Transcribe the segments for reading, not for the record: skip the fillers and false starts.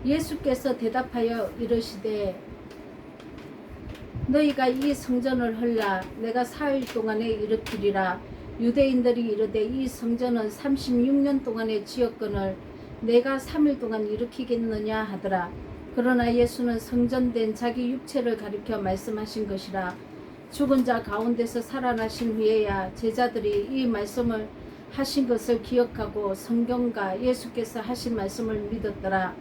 예수께서 대답하여 이르시되 너희가 이 성전을 헐라 내가 4일 동안에 일으키리라. 유대인들이 이르되 이 성전은 36년 동안에 지었거늘 내가 3일 동안 일으키겠느냐 하더라. 그러나 예수는 성전된 자기 육체를 가리켜 말씀하신 것이라. 죽은 자 가운데서 살아나신 후에야 제자들이 이 말씀을 하신 것을 기억하고 성경과 예수께서 하신 말씀을 믿었더라.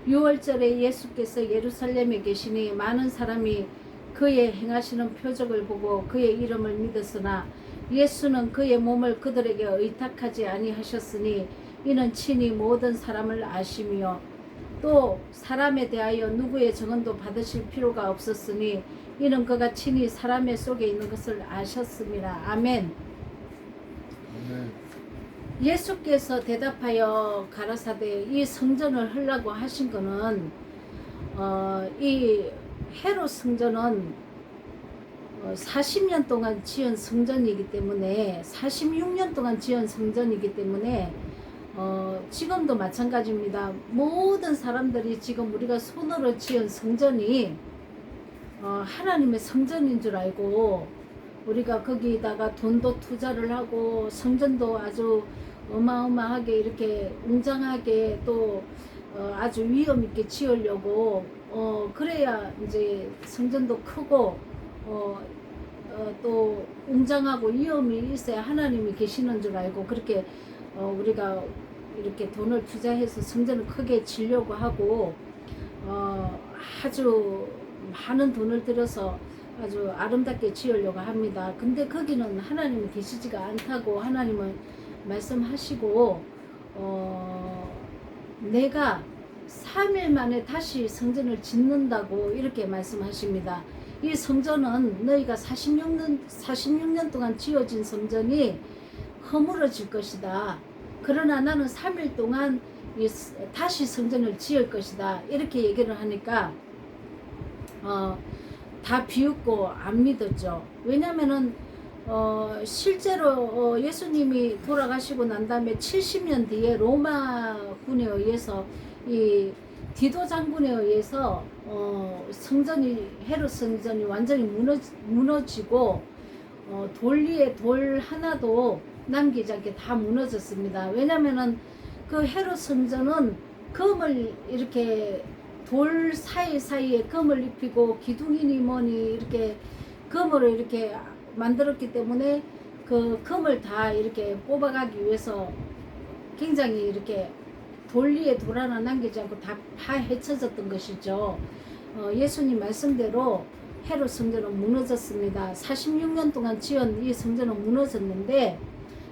6월절에 예수께서 예루살렘에 계시니 많은 사람이 그의 행하시는 표적을 보고 그의 이름을 믿었으나 예수는 그의 몸을 그들에게 의탁하지 아니하셨으니 이는 친히 모든 사람을 아시며 또 사람에 대하여 누구의 증언도 받으실 필요가 없었으니 이는 그가 친히 사람의 속에 있는 것을 아셨음이라. 아멘. 예수께서 대답하여 가라사대 이 성전을 하려고 하신 거는 이 헤롯 성전은 40년 동안 지은 성전이기 때문에 46년 동안 지은 성전이기 때문에 지금도 마찬가지입니다. 모든 사람들이 지금 우리가 손으로 지은 성전이 하나님의 성전인 줄 알고 우리가 거기다가 돈도 투자를 하고 성전도 아주 어마어마하게 이렇게 웅장하게 또 아주 위험 있게 지으려고 그래야 이제 성전도 크고 또 웅장하고 위험이 있어야 하나님이 계시는 줄 알고 그렇게 우리가 이렇게 돈을 투자해서 성전을 크게 지려고 하고 아주 많은 돈을 들여서 아주 아름답게 지으려고 합니다. 근데 거기는 하나님이 계시지가 않다고 하나님은 말씀하시고 내가 3일 만에 다시 성전을 짓는다고 이렇게 말씀하십니다. 이 성전은 너희가 46년 동안 지어진 성전이 허물어질 것이다. 그러나 나는 3일 동안 다시 성전을 지을 것이다. 이렇게 얘기를 하니까 다 비웃고 안 믿었죠. 왜냐면은 실제로 예수님이 돌아가시고 난 다음에 70년 뒤에 로마군에 의해서 이 디도 장군에 의해서 헤롯 성전이 완전히 무너지고 돌 위에 돌 하나도 남기지 않게 다 무너졌습니다. 왜냐면은 그 헤롯 성전은 금을 이렇게 돌 사이사이에 금을 입히고 기둥이니 뭐니 이렇게 금으로 이렇게 만들었기 때문에 그 금을 다 이렇게 뽑아가기 위해서 굉장히 이렇게 돌 위에 돌 하나 남기지 않고 다 파헤쳐졌던 것이죠. 예수님 말씀대로 헤롯 성전은 무너졌습니다. 46년 동안 지은 이 성전은 무너졌는데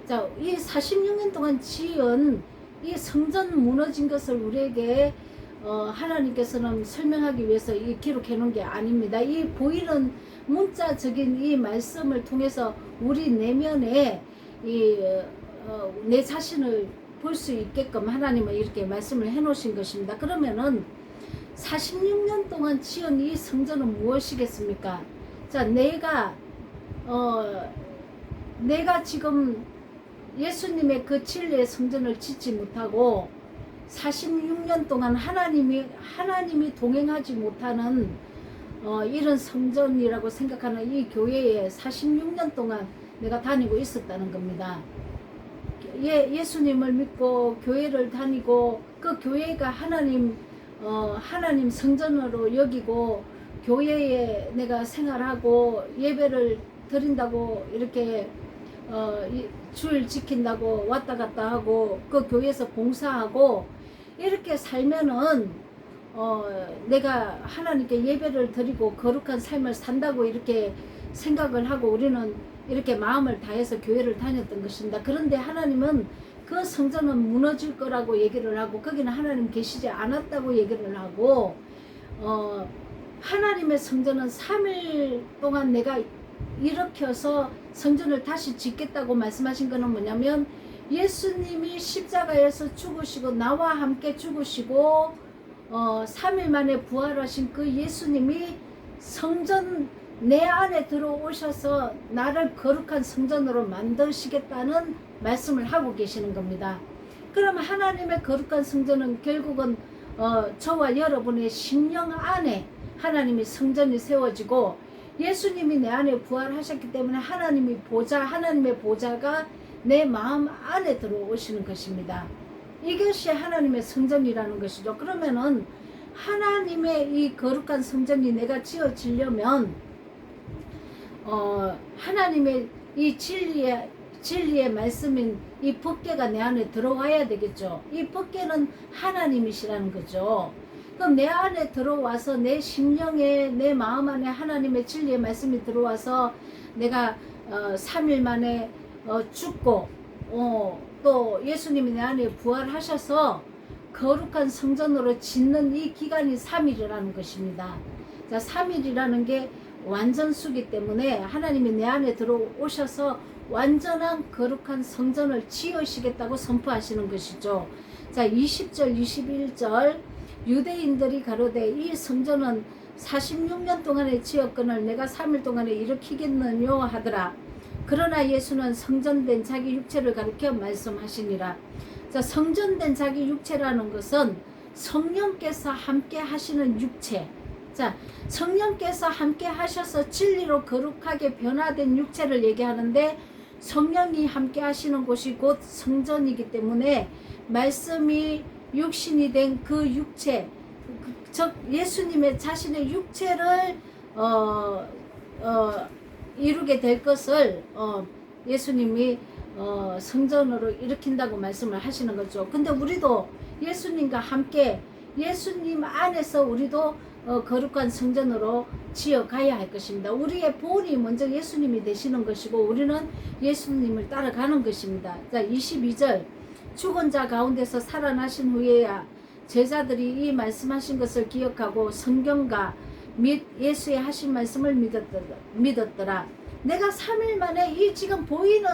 자, 이 46년 동안 지은 이 성전 무너진 것을 우리에게 하나님께서는 설명하기 위해서 이 기록해 놓은 게 아닙니다. 이 보이는 문자적인 이 말씀을 통해서 우리 내면에 내 자신을 볼 수 있게끔 하나님은 이렇게 말씀을 해 놓으신 것입니다. 그러면은 46년 동안 지은 이 성전은 무엇이겠습니까? 자, 내가 지금 예수님의 그 진리의 성전을 짓지 못하고 46년 동안 하나님이 동행하지 못하는 이런 성전이라고 생각하는 이 교회에 46년 동안 내가 다니고 있었다는 겁니다. 예수님을 믿고 교회를 다니고 그 교회가 하나님 성전으로 여기고 교회에 내가 생활하고 예배를 드린다고 이렇게 줄 지킨다고 왔다 갔다 하고 그 교회에서 봉사하고 이렇게 살면은 내가 하나님께 예배를 드리고 거룩한 삶을 산다고 이렇게 생각을 하고 우리는 이렇게 마음을 다해서 교회를 다녔던 것입니다. 그런데 하나님은 그 성전은 무너질 거라고 얘기를 하고 거기는 하나님 계시지 않았다고 얘기를 하고 하나님의 성전은 3일 동안 내가 일으켜서 성전을 다시 짓겠다고 말씀하신 것은 뭐냐면 예수님이 십자가에서 죽으시고 나와 함께 죽으시고 3일 만에 부활하신 그 예수님이 성전 내 안에 들어오셔서 나를 거룩한 성전으로 만드시겠다는 말씀을 하고 계시는 겁니다. 그러면 하나님의 거룩한 성전은 결국은 저와 여러분의 심령 안에 하나님의 성전이 세워지고 예수님이 내 안에 부활하셨기 때문에 하나님의 보좌가 내 마음 안에 들어오시는 것입니다. 이것이 하나님의 성전이라는 것이죠. 그러면은 하나님의 이 거룩한 성전이 내가 지어지려면 하나님의 이 진리의 말씀인 이 법궤가 내 안에 들어와야 되겠죠. 이 법궤는 하나님이시라는 거죠. 그럼 내 안에 들어와서 내 심령에 내 마음 안에 하나님의 진리의 말씀이 들어와서 내가 3일 만에 죽고 또 예수님이 내 안에 부활하셔서 거룩한 성전으로 짓는 이 기간이 3일이라는 것입니다. 자, 3일이라는 게 완전수기 때문에 하나님이 내 안에 들어오셔서 완전한 거룩한 성전을 지으시겠다고 선포하시는 것이죠. 자, 20절 21절 유대인들이 가로되 이 성전은 46년 동안에 지었거늘 내가 3일 동안에 일으키겠느뇨 하더라. 그러나 예수는 성전된 자기 육체를 가리켜 말씀하시니라. 자, 성전된 자기 육체라는 것은 성령께서 함께 하시는 육체. 자, 성령께서 함께 하셔서 진리로 거룩하게 변화된 육체를 얘기하는데 성령이 함께 하시는 곳이 곧 성전이기 때문에 말씀이 육신이 된 그 육체, 즉 예수님의 자신의 육체를 이루게 될 것을 예수님이 성전으로 일으킨다고 말씀을 하시는 거죠. 근데 우리도 예수님과 함께 예수님 안에서 우리도 거룩한 성전으로 지어가야 할 것입니다. 우리의 본이 먼저 예수님이 되시는 것이고 우리는 예수님을 따라가는 것입니다. 자, 22절 죽은 자 가운데서 살아나신 후에야 제자들이 이 말씀하신 것을 기억하고 성경과 및 예수의 하신 말씀을 믿었더라. 내가 3일 만에 이 지금 보이는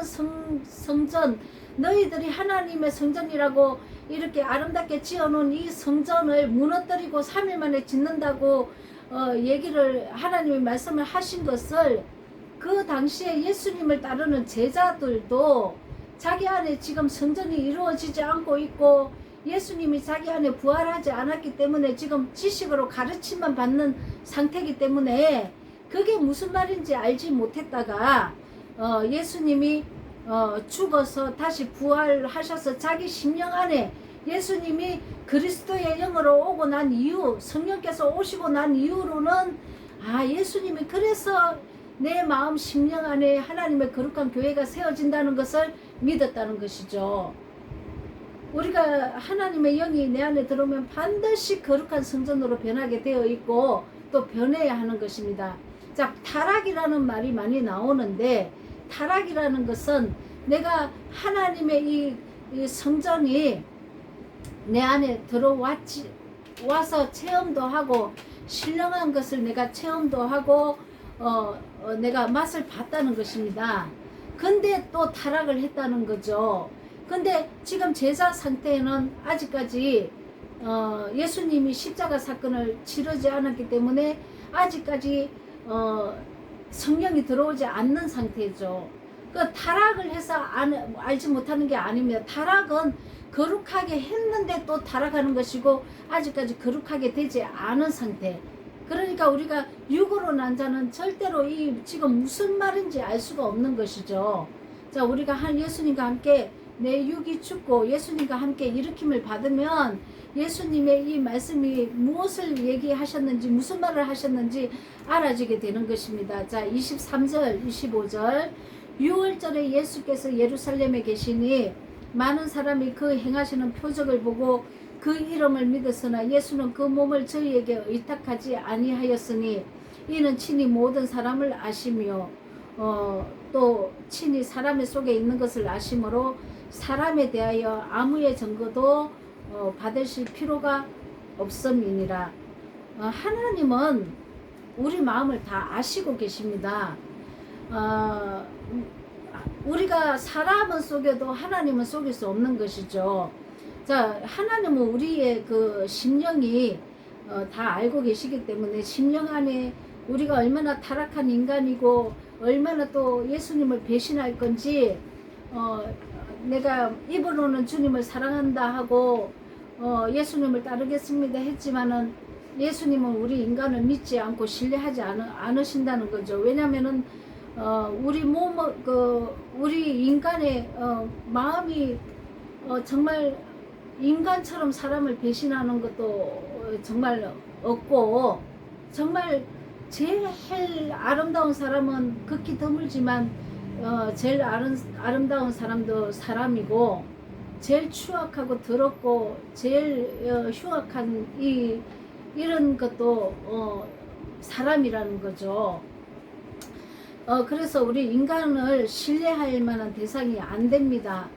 성전, 너희들이 하나님의 성전이라고 이렇게 아름답게 지어놓은 이 성전을 무너뜨리고 3일 만에 짓는다고 얘기를 하나님의 말씀을 하신 것을 그 당시에 예수님을 따르는 제자들도 자기 안에 지금 성전이 이루어지지 않고 있고 예수님이 자기 안에 부활하지 않았기 때문에 지금 지식으로 가르침만 받는 상태이기 때문에 그게 무슨 말인지 알지 못했다가 예수님이 죽어서 다시 부활하셔서 자기 심령 안에 예수님이 그리스도의 영으로 오고 난 이후 성령께서 오시고 난 이후로는 예수님이 그래서 내 마음 심령 안에 하나님의 거룩한 교회가 세워진다는 것을 믿었다는 것이죠. 우리가 하나님의 영이 내 안에 들어오면 반드시 거룩한 성전으로 변하게 되어 있고 또 변해야 하는 것입니다. 자, 타락이라는 말이 많이 나오는데 타락이라는 것은 내가 하나님의 이 성전이 내 안에 와서 체험도 하고 신령한 것을 내가 체험도 하고 내가 맛을 봤다는 것입니다. 근데 또 타락을 했다는 거죠. 근데 지금 제자 상태에는 아직까지 예수님이 십자가 사건을 치르지 않았기 때문에 아직까지 성령이 들어오지 않는 상태죠. 그 타락을 해서 알지 못하는 게 아닙니다. 타락은 거룩하게 했는데 또 타락하는 것이고 아직까지 거룩하게 되지 않은 상태. 그러니까 우리가 육으로 난 자는 절대로 이 지금 무슨 말인지 알 수가 없는 것이죠. 자, 우리가 예수님과 함께 내 육이 죽고 예수님과 함께 일으킴을 받으면 예수님의 이 말씀이 무엇을 얘기하셨는지 무슨 말을 하셨는지 알아지게 되는 것입니다. 자, 23절 25절 유월절에 예수께서 예루살렘에 계시니 많은 사람이 그 행하시는 표적을 보고 그 이름을 믿었으나 예수는 그 몸을 저희에게 의탁하지 아니하였으니 이는 친히 모든 사람을 아시며 또 친히 사람의 속에 있는 것을 아심으로 사람에 대하여 아무의 증거도 받으실 필요가 없음이니라. 하나님은 우리 마음을 다 아시고 계십니다. 우리가 사람은 속여도 하나님은 속일 수 없는 것이죠. 자, 하나님은 우리의 그 심령이 다 알고 계시기 때문에 심령 안에 우리가 얼마나 타락한 인간이고 얼마나 또 예수님을 배신할 건지 내가 입으로는 주님을 사랑한다 하고 예수님을 따르겠습니다 했지만은 예수님은 우리 인간을 믿지 않고 신뢰하지 않으신다는 거죠. 왜냐면은 우리 몸, 우리 인간의 마음이 정말 인간처럼 사람을 배신하는 것도 정말 없고, 정말 제일 아름다운 사람은 극히 드물지만 제일 아름다운 사람도 사람이고, 제일 추악하고 더럽고 제일 흉악한 이런 것도 사람이라는 거죠. 그래서 우리 인간을 신뢰할 만한 대상이 안 됩니다.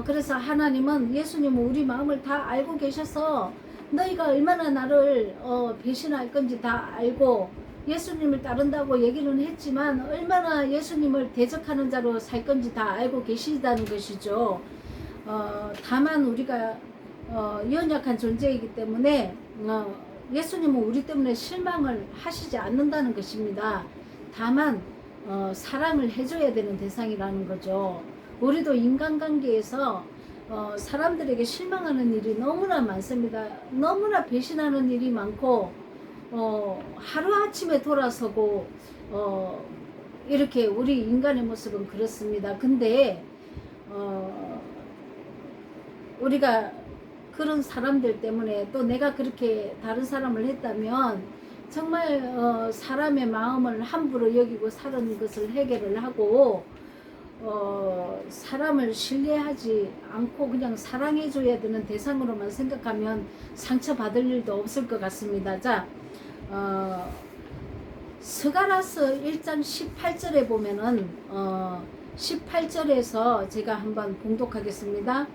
그래서 하나님은, 예수님은 우리 마음을 다 알고 계셔서 너희가 얼마나 나를 배신할 건지 다 알고 예수님을 따른다고 얘기는 했지만 얼마나 예수님을 대적하는 자로 살 건지 다 알고 계시다는 것이죠. 다만 우리가 연약한 존재이기 때문에 예수님은 우리 때문에 실망을 하시지 않는다는 것입니다. 다만 사랑을 해줘야 되는 대상이라는 거죠. 우리도 인간관계에서 사람들에게 실망하는 일이 너무나 많습니다. 너무나 배신하는 일이 많고 하루아침에 돌아서고 이렇게 우리 인간의 모습은 그렇습니다. 근데 우리가 그런 사람들 때문에 또 내가 그렇게 다른 사람을 했다면 정말 사람의 마음을 함부로 여기고 사는 것을 해결을 하고 사람을 신뢰하지 않고 그냥 사랑해줘야 되는 대상으로만 생각하면 상처받을 일도 없을 것 같습니다. 자, 스가랴서 1장 18절에 보면은 18절에서 제가 한번 봉독하겠습니다.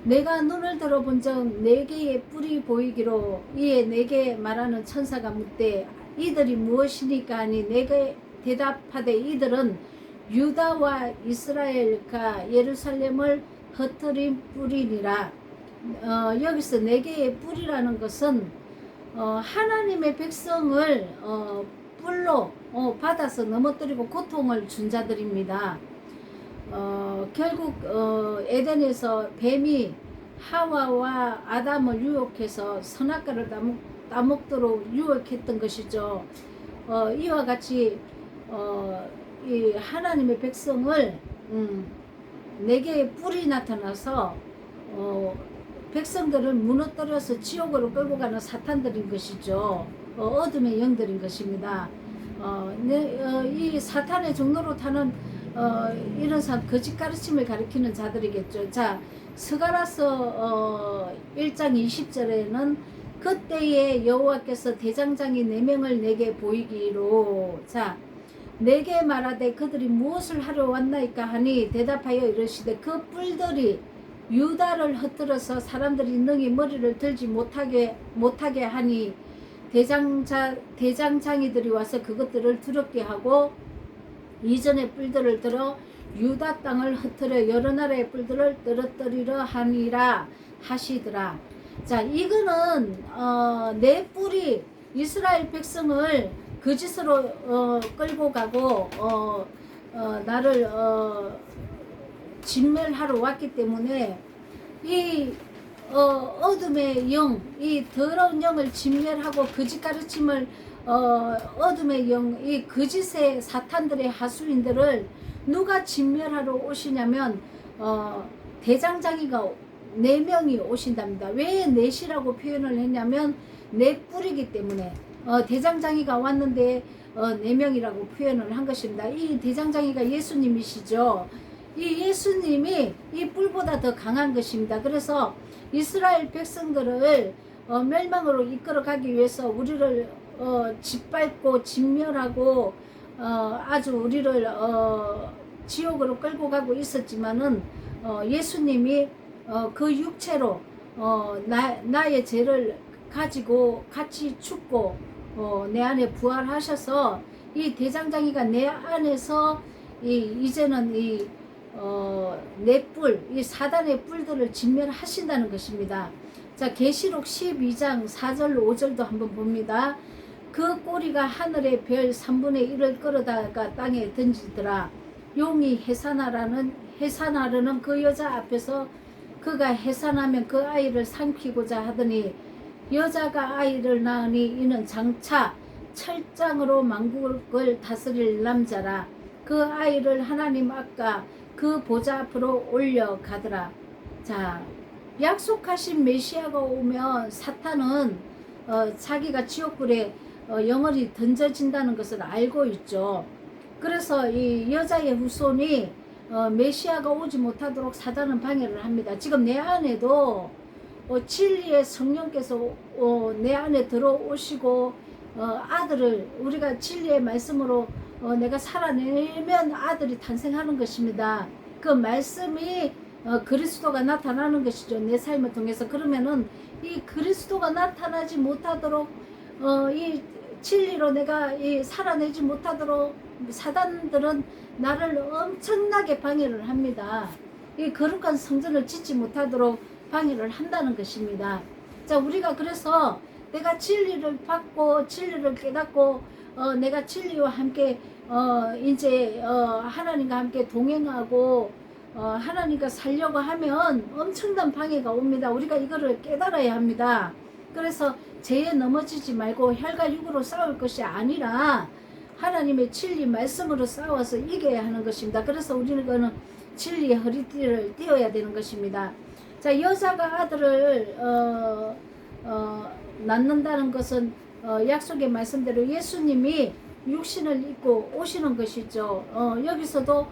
내가 눈을 들어본 적 네 개의 뿔이 보이기로 이에 내게 말하는 천사가 묻되 이들이 무엇이니까 하니 내가 대답하되 이들은 유다와 이스라엘과 예루살렘을 흩트린 뿔이니라. 여기서 네 개의 뿔이라는 것은 하나님의 백성을 뿔로 받아서 넘어뜨리고 고통을 준 자들입니다. 결국 에덴에서 뱀이 하와와 아담을 유혹해서 선악과를 따먹도록 유혹했던 것이죠. 이와 같이 이 하나님의 백성을 네 개의 뿔이 나타나서 백성들을 무너뜨려서 지옥으로 끌고 가는 사탄들인 것이죠. 어둠의 영들인 것입니다. 이 사탄의 종로로 타는 이런 거짓 가르침을 가리키는 자들이겠죠. 자, 스가랴서 1장 20절에는 그때에 여호와께서 대장장이 4명을 내게 보이기로, 자, 내게 말하되 그들이 무엇을 하러 왔나이까 하니 대답하여 이르시되 그 뿔들이 유다를 흩뜨려서 사람들이 능히 머리를 들지 못하게 하니 대장장이들이 와서 그것들을 두렵게 하고 이전의 뿔들을 들어 유다 땅을 흩뜨려 여러 나라의 뿔들을 떨어뜨리려 하니라 하시더라. 자, 이거는 내 뿔이 이스라엘 백성을 거짓으로 끌고 가고 나를 진멸하러 왔기 때문에 이 어둠의 영, 이 더러운 영을 진멸하고 거짓 가르침을 어둠의 영, 이 거짓의 사탄들의 하수인들을 누가 진멸하러 오시냐면 대장장이가 4명이 오신답니다. 왜 넷이라고 표현을 했냐면 네 뿔이기 때문에 대장장이가 왔는데 4명이라고 표현을 한 것입니다. 이 대장장이가 예수님이시죠. 이 예수님이 이 뿔보다 더 강한 것입니다. 그래서 이스라엘 백성들을 멸망으로 이끌어가기 위해서 우리를 짓밟고 진멸하고 아주 우리를 지옥으로 끌고 가고 있었지만은 예수님이 그 육체로 나의 죄를 가지고 같이 죽고 내 안에 부활하셔서 이 대장장이가 내 안에서 이제는 내 뿔, 이 사단의 뿔들을 진멸하신다는 것입니다. 자, 계시록 12장 4절 5절도 한번 봅니다. 그 꼬리가 하늘의 별 3분의 1을 끌어다가 땅에 던지더라. 용이 해산하려는 그 여자 앞에서 그가 해산하면 그 아이를 삼키고자 하더니 여자가 아이를 낳으니 이는 장차 철장으로 만국을 다스릴 남자라. 그 아이를 하나님 아까 그 보좌 앞으로 올려가더라. 자, 약속하신 메시아가 오면 사탄은 자기가 지옥불에 영원히 던져진다는 것을 알고 있죠. 그래서 이 여자의 후손이 메시아가 오지 못하도록 사단은 방해를 합니다. 지금 내 안에도 진리의 성령께서 내 안에 들어오시고 아들을 우리가 진리의 말씀으로 내가 살아내면 아들이 탄생하는 것입니다. 그 말씀이 그리스도가 나타나는 것이죠. 내 삶을 통해서. 그러면은 이 그리스도가 나타나지 못하도록 이 진리로 내가 이 살아내지 못하도록 사단들은 나를 엄청나게 방해를 합니다. 이 거룩한 성전을 짓지 못하도록 방해를 한다는 것입니다. 자, 우리가 그래서 내가 진리를 받고 진리를 깨닫고 내가 진리와 함께 이제 하나님과 함께 동행하고 하나님과 살려고 하면 엄청난 방해가 옵니다. 우리가 이거를 깨달아야 합니다. 그래서 죄에 넘어지지 말고 혈과 육으로 싸울 것이 아니라 하나님의 진리 말씀으로 싸워서 이겨야 하는 것입니다. 그래서 우리는 진리의 허리띠를 띄어야 되는 것입니다. 자, 여자가 아들을 낳는다는 것은 약속의 말씀대로 예수님이 육신을 입고 오시는 것이죠. 여기서도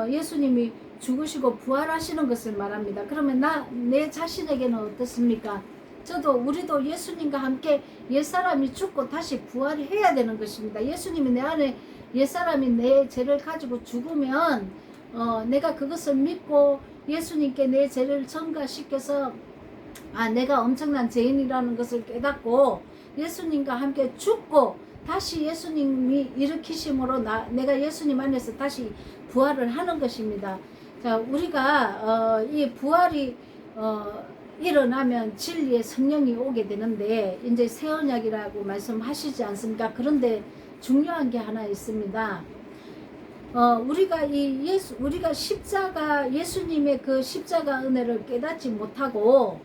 예수님이 죽으시고 부활하시는 것을 말합니다. 그러면 내 자신에게는 어떻습니까? 우리도 예수님과 함께 옛사람이 죽고 다시 부활해야 되는 것입니다. 예수님이 내 안에 옛사람이 내 죄를 가지고 죽으면 내가 그것을 믿고 예수님께 내 죄를 전가시켜서 내가 엄청난 죄인이라는 것을 깨닫고 예수님과 함께 죽고 다시 예수님이 일으키심으로 내가 예수님 안에서 다시 부활을 하는 것입니다. 자, 우리가 이 부활이 일어나면 진리의 성령이 오게 되는데 이제 새 언약이라고 말씀하시지 않습니까? 그런데 중요한 게 하나 있습니다. 우리가 십자가 예수님의 그 십자가 은혜를 깨닫지 못하고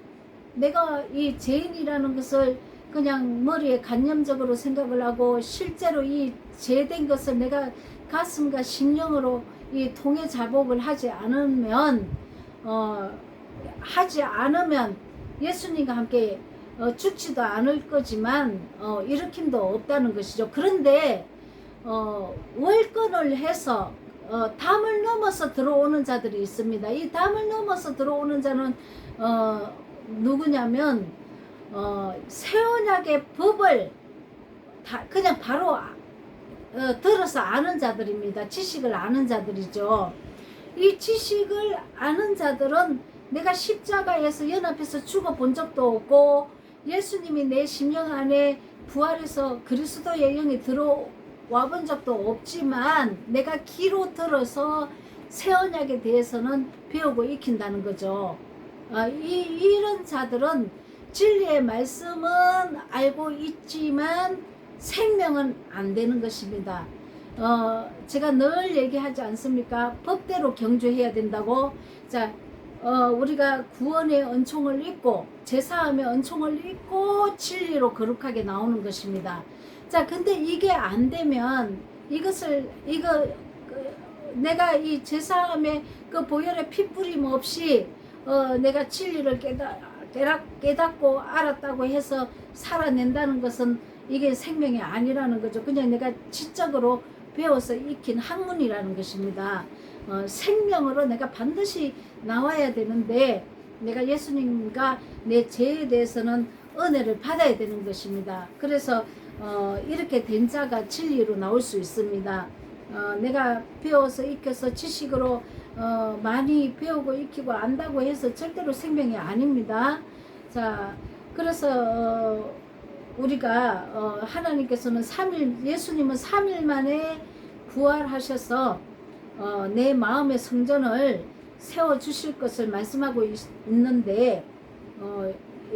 내가 이 죄인이라는 것을 그냥 머리에 관념적으로 생각을 하고 실제로 이 죄된 것을 내가 가슴과 심령으로 이 통해 자복을 하지 않으면 예수님과 함께 죽지도 않을 거지만 일으킴도 없다는 것이죠. 그런데 월권을 해서 담을 넘어서 들어오는 자들이 있습니다. 이 담을 넘어서 들어오는 자는 누구냐면 새 언약의 법을 그냥 바로 들어서 아는 자들입니다. 지식을 아는 자들이죠. 이 지식을 아는 자들은 내가 십자가에서 연합해서 죽어본 적도 없고 예수님이 내 심령 안에 부활해서 그리스도의 영이 들어와 본 적도 없지만 내가 귀로 들어서 새 언약에 대해서는 배우고 익힌다는 거죠. 이런 자들은 진리의 말씀은 알고 있지만 생명은 안 되는 것입니다. 제가 늘 얘기하지 않습니까? 법대로 경주해야 된다고. 자, 우리가 구원의 은총을 잊고 제사함의 은총을 잊고 진리로 거룩하게 나오는 것입니다. 자, 근데 이게 안 되면 내가 이 제사함의 그 보혈의 핏부림 없이 내가 진리를 깨닫고 알았다고 해서 살아낸다는 것은 이게 생명이 아니라는 거죠. 그냥 내가 지적으로 배워서 익힌 학문이라는 것입니다. 생명으로 내가 반드시 나와야 되는데 내가 예수님과 내 죄에 대해서는 은혜를 받아야 되는 것입니다. 그래서 이렇게 된 자가 진리로 나올 수 있습니다. 내가 배워서 익혀서 지식으로 많이 배우고 익히고 안다고 해서 절대로 생명이 아닙니다. 자, 그래서 우리가 하나님께서는 예수님은 3일 만에 부활하셔서 내 마음의 성전을 세워주실 것을 말씀하고 있는데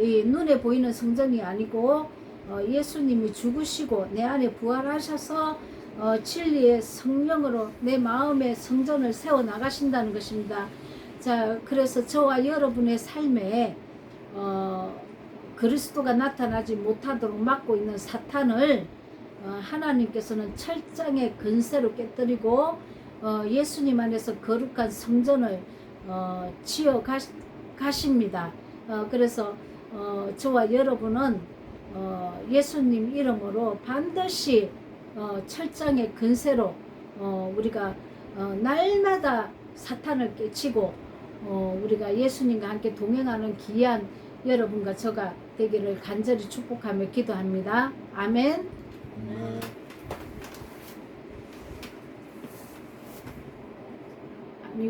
이 눈에 보이는 성전이 아니고 예수님이 죽으시고 내 안에 부활하셔서 진리의 성령으로 내 마음의 성전을 세워 나가신다는 것입니다. 자, 그래서 저와 여러분의 삶에 그리스도가 나타나지 못하도록 막고 있는 사탄을 하나님께서는 철장의 근세로 깨뜨리고 예수님 안에서 거룩한 성전을 지어 가십니다. 그래서 저와 여러분은 예수님 이름으로 반드시 철장의 근세로 우리가 날마다 사탄을 깨치고 우리가 예수님과 함께 동행하는 귀한 여러분과 저가 되기를 간절히 축복하며 기도합니다. 아멘. 아니,